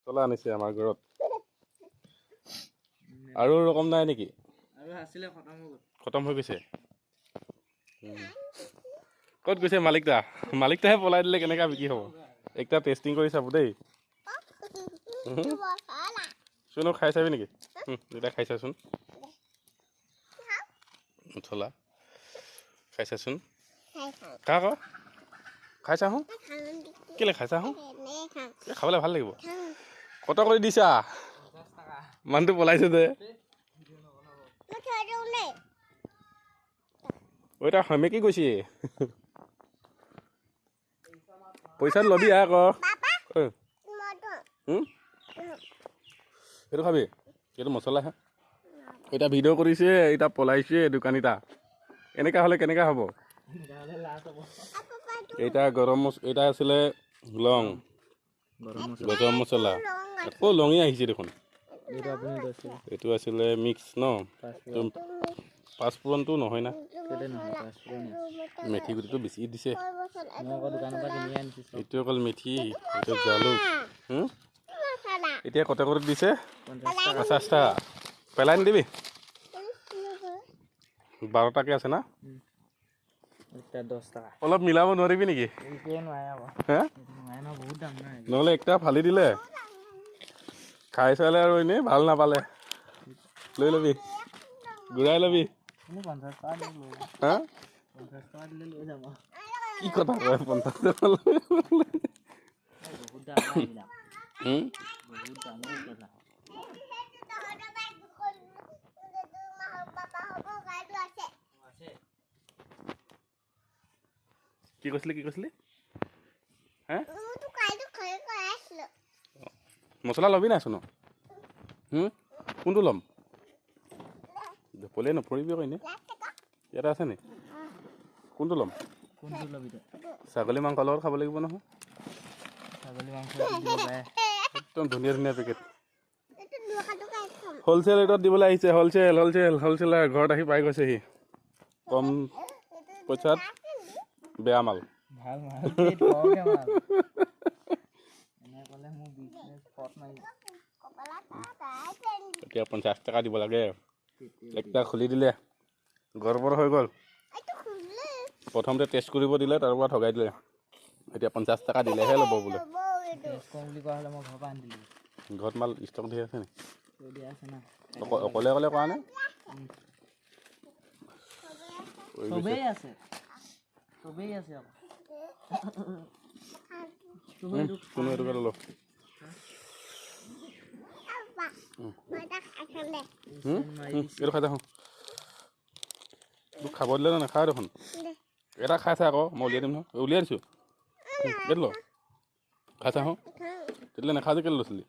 মছলা আনিছে আমাৰ ঘৰত আৰু ৰকম নাই নেকি খতম হৈ গৈছে ক'ত গৈছে মালিকটাহে পলাই দিলে কেনেকৈ বিক্ৰী হ'ব একটা টেষ্টিং কৰি চাব দেই চোন খাই চাবি নেকি এতিয়া খাই চাচোন মছলা খাই চাচোন খা আকৌ খাই চাওঁ কেলৈ খাই চাওঁ খাবলৈ ভাল লাগিব কত কৰি দিছা মানুহটো পলাইছে যে এটা সেমেকি গৈছে পইচা ল'বি আকৌ এইটো খাবি এইটো মছলাহে এতিয়া ভিডিঅ' কৰিছে এতিয়া পলাইছে দোকানীটা এনেকুৱা হ'লে কেনেকৈ হ'ব এইটা এইটা আছিলে লং গৰম মছলা আকৌ লঙি আহিছে দেখোন এইটো আছিলে মিক্স ন পাঁচফোৰণটো নহয় না মেথি গুটিটো বেছি দিছে এইটো অকল মেথি এইটো জালুক এতিয়া কত কৰি দিছে 50 টকা পেলাই নিদিবি 12 টাকে আছে না অলপ মিলাব নোৱাৰিবি নেকি নহ'লে একটা ফালি দিলে খাই চালে আৰু এনেই ভাল নাপালে লৈ ল'বি ঘূৰাই ল'বি কি কথা কয় 50 টকা কি কৈছিলি হে মছলা ল'বি নাই চোন কোনটো ল'ম পলে নপৰিবি আকৌ এনেই ইয়াতে আছে নি কোনটো ল'ম ছাগলী মাংস লগত খাব লাগিব নহয় একদম ধুনীয়া পেকেট হ'লচেল ৰেটত দিবলৈ আহিছে হ'লচেলাৰ ঘৰত আহি পাই গৈছেহি কম পইচাত বেয়া মাল এতিয়া 50 টকা দিব লাগে একটা খুলি দিলে গড়বড় হৈ গ'ল প্ৰথমতে টেষ্ট কৰিব দিলে তাৰ পৰা ঠগাই দিলে এতিয়া 50 টকা দিলেহে ল'ব বোলে ঘৰত মাল ষ্টক ধেৰ আছে নি অকলে কৰা নে কোনো এইটোকে ল'লো এইটো খাই থাকোঁ খাব দিলে নাখায় দেখোন এটা খাইছে আকৌ মই উলিয়াই দিম নহয় উলিয়াই দিছোঁ এইটো ল খাই চাওঁ তেতিয়াহ'লে নাখায় যে কেলৈ লৈছিলি